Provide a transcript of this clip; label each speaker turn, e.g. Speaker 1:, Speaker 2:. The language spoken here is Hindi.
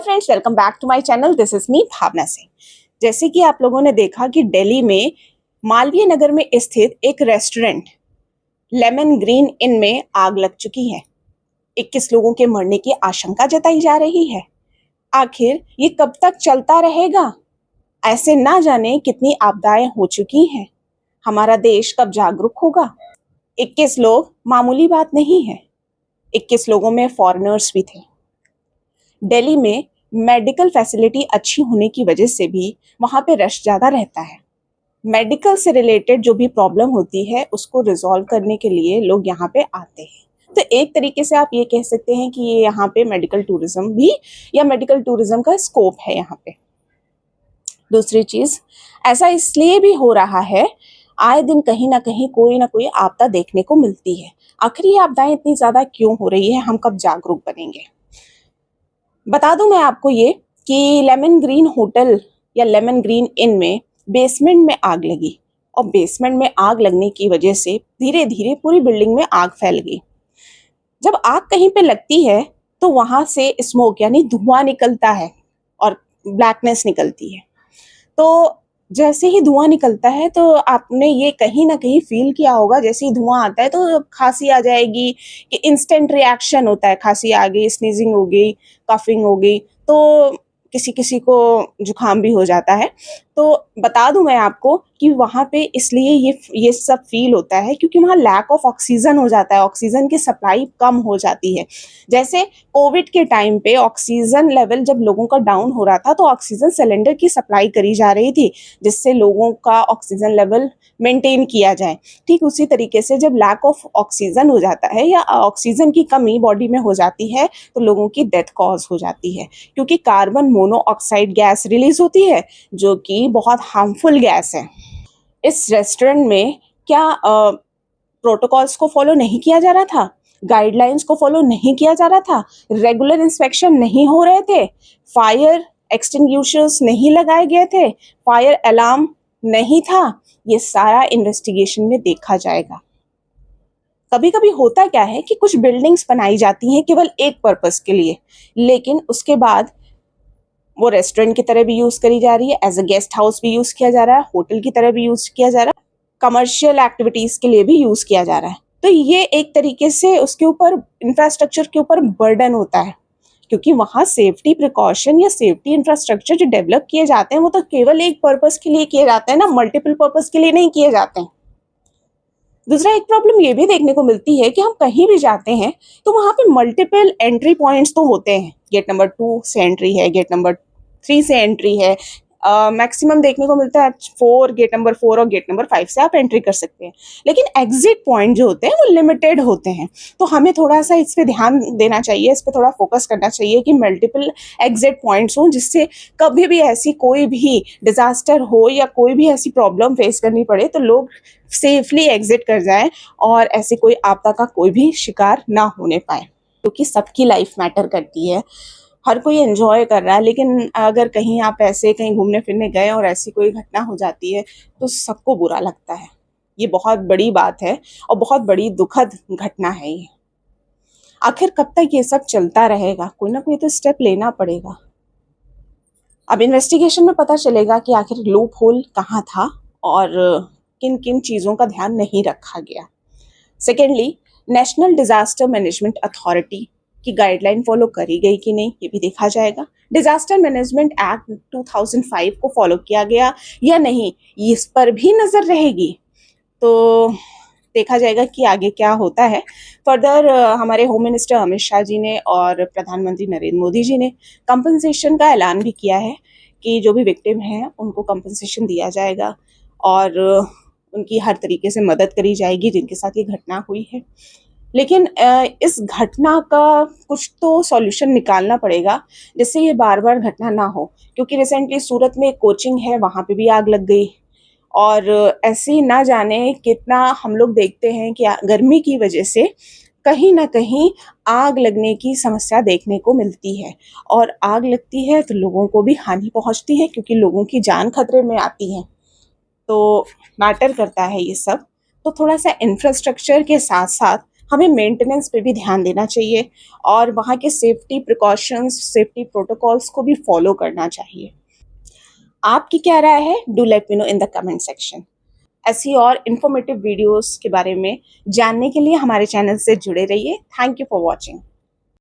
Speaker 1: Hello friends, welcome back to my channel. This is me Bhavna Singh. जैसे कि आप लोगों ने देखा कि दिल्ली में मालवीय नगर में स्थित एक रेस्टोरेंट लेमन ग्रीन इन में आग लग चुकी है। 21 लोगों के मरने की आशंका जताई जा रही है। आखिर ये कब तक चलता रहेगा? ऐसे ना जाने कितनी आपदाएं हो चुकी हैं। हमारा देश कब जागरूक होगा? 21 लोग मामूली बात नहीं है। 21 लोगों में फॉरेनर्स भी थे। दिल्ली में मेडिकल फैसिलिटी अच्छी होने की वजह से भी वहाँ पे रश ज़्यादा रहता है। मेडिकल से रिलेटेड जो भी प्रॉब्लम होती है उसको रिजॉल्व करने के लिए लोग यहाँ पे आते हैं। तो एक तरीके से आप ये कह सकते हैं कि ये यहाँ पे मेडिकल टूरिज्म भी या मेडिकल टूरिज्म का स्कोप है यहाँ पे। दूसरी चीज़, ऐसा इसलिए भी हो रहा है, आए दिन कहीं ना कहीं कोई ना कोई आपदा देखने को मिलती है। आखिर ये आपदाएं इतनी ज़्यादा क्यों हो रही है? हम कब जागरूक बनेंगे? बता दूं मैं आपको ये कि लेमन ग्रीन होटल या लेमन ग्रीन इन में बेसमेंट में आग लगी और बेसमेंट में आग लगने की वजह से धीरे धीरे पूरी बिल्डिंग में आग फैल गई। जब आग कहीं पे लगती है तो वहां से स्मोक यानी धुआं निकलता है और ब्लैकनेस निकलती है। तो जैसे ही धुआं निकलता है तो आपने ये कहीं ना कहीं फील किया होगा, जैसे ही धुआं आता है तो खांसी आ जाएगी कि इंस्टेंट रिएक्शन होता है, खांसी आ गई, स्नीजिंग हो गई, कफिंग हो गई, तो किसी किसी को जुकाम भी हो जाता है। तो बता दूं मैं आपको कि वहाँ पे इसलिए ये सब फील होता है क्योंकि वहाँ लैक ऑफ ऑक्सीजन हो जाता है, ऑक्सीजन की सप्लाई कम हो जाती है। जैसे कोविड के टाइम पे ऑक्सीजन लेवल जब लोगों का डाउन हो रहा था तो ऑक्सीजन सिलेंडर की सप्लाई करी जा रही थी जिससे लोगों का ऑक्सीजन लेवल मेंटेन किया जाए। ठीक उसी तरीके से जब लैक ऑफ ऑक्सीजन हो जाता है या ऑक्सीजन की कमी बॉडी में हो जाती है तो लोगों की डेथ कॉज हो जाती है, क्योंकि कार्बन मोनोऑक्साइड गैस रिलीज होती है जो कि बहुत हार्मफुल गैस है। इस रेस्टोरेंट में क्या प्रोटोकॉल्स को फॉलो नहीं किया जा रहा था? गाइडलाइंस को फॉलो नहीं किया जा रहा था? रेगुलर इंस्पेक्शन नहीं हो रहे थे? फायर एक्सटिंग्विशर्स नहीं लगाए गए थे? फायर अलार्म नहीं था? ये सारा इन्वेस्टिगेशन में देखा जाएगा। कभी कभी होता क्या है कि कुछ बिल्डिंग्स बनाई जाती हैं केवल एक पर्पस के लिए, लेकिन उसके बाद वो रेस्टोरेंट की तरह भी यूज करी जा रही है, एज अ गेस्ट हाउस भी यूज किया जा रहा है, होटल की तरह भी यूज किया जा रहा है, कमर्शियल एक्टिविटीज के लिए भी यूज किया जा रहा है। तो ये एक तरीके से उसके ऊपर इंफ्रास्ट्रक्चर के ऊपर बर्डन होता है, क्योंकि वहाँ सेफ्टी प्रिकॉशन या सेफ्टी इंफ्रास्ट्रक्चर जो डेवलप किए जाते हैं वो तो केवल एक पर्पस के लिए किए जाते हैं ना, मल्टीपल पर्पस के लिए नहीं किए जाते हैं। दूसरा एक प्रॉब्लम ये भी देखने को मिलती है कि हम कहीं भी जाते हैं तो वहाँ पे मल्टीपल एंट्री पॉइंट्स तो होते हैं। गेट नंबर 2 से एंट्री है, गेट नंबर 3 से एंट्री है, मैक्सिमम देखने को मिलता है 4, गेट नंबर 4 और गेट नंबर 5 से आप एंट्री कर सकते हैं। लेकिन एग्जिट पॉइंट जो होते हैं वो लिमिटेड होते हैं। तो हमें थोड़ा सा इस पे ध्यान देना चाहिए, इस पे थोड़ा फोकस करना चाहिए कि मल्टीपल एग्जिट पॉइंट्स हों, जिससे कभी भी ऐसी कोई भी डिजास्टर हो या कोई भी ऐसी प्रॉब्लम फेस करनी पड़े तो लोग सेफली एग्जिट कर जाएं और ऐसी कोई आपदा का कोई भी शिकार ना होने पाए, क्योंकि सबकी लाइफ मैटर करती है। हर कोई एंजॉय कर रहा है, लेकिन अगर कहीं आप ऐसे कहीं घूमने फिरने गए और ऐसी कोई घटना हो जाती है तो सबको बुरा लगता है। ये बहुत बड़ी बात है और बहुत बड़ी दुखद घटना है ये। आखिर कब तक ये सब चलता रहेगा? कोई ना कोई तो स्टेप लेना पड़ेगा। अब इन्वेस्टिगेशन में पता चलेगा कि आखिर लूप होल कहाँ था और किन किन चीज़ों का ध्यान नहीं रखा गया। Secondly, national disaster management authority की गाइडलाइन फॉलो करी गई कि नहीं ये भी देखा जाएगा। डिजास्टर मैनेजमेंट एक्ट 2005 को फॉलो किया गया या नहीं, इस पर भी नजर रहेगी। तो देखा जाएगा कि आगे क्या होता है। फर्दर हमारे होम मिनिस्टर अमित शाह जी ने और प्रधानमंत्री नरेंद्र मोदी जी ने कंपनसेशन का ऐलान भी किया है कि जो भी विक्टिम हैं उनको कंपनसेशन दिया जाएगा और उनकी हर तरीके से मदद करी जाएगी जिनके साथ ये घटना हुई है। लेकिन इस घटना का कुछ तो सॉल्यूशन निकालना पड़ेगा जिससे ये बार बार घटना ना हो, क्योंकि रिसेंटली सूरत में एक कोचिंग है, वहाँ पे भी आग लग गई और ऐसे ना जाने कितना हम लोग देखते हैं कि गर्मी की वजह से कहीं ना कहीं आग लगने की समस्या देखने को मिलती है और आग लगती है तो लोगों को भी हानि पहुंचती है क्योंकि लोगों की जान खतरे में आती है। तो मैटर करता है ये सब। तो थोड़ा सा इंफ्रास्ट्रक्चर के साथ साथ हमें मेंटेनेंस पे भी ध्यान देना चाहिए और वहाँ के सेफ्टी प्रिकॉशंस, सेफ्टी प्रोटोकॉल्स को भी फॉलो करना चाहिए। आपकी क्या राय है? Do let me know in the comment section. ऐसी और इन्फॉर्मेटिव वीडियोस के बारे में जानने के लिए हमारे चैनल से जुड़े रहिए। Thank you for watching.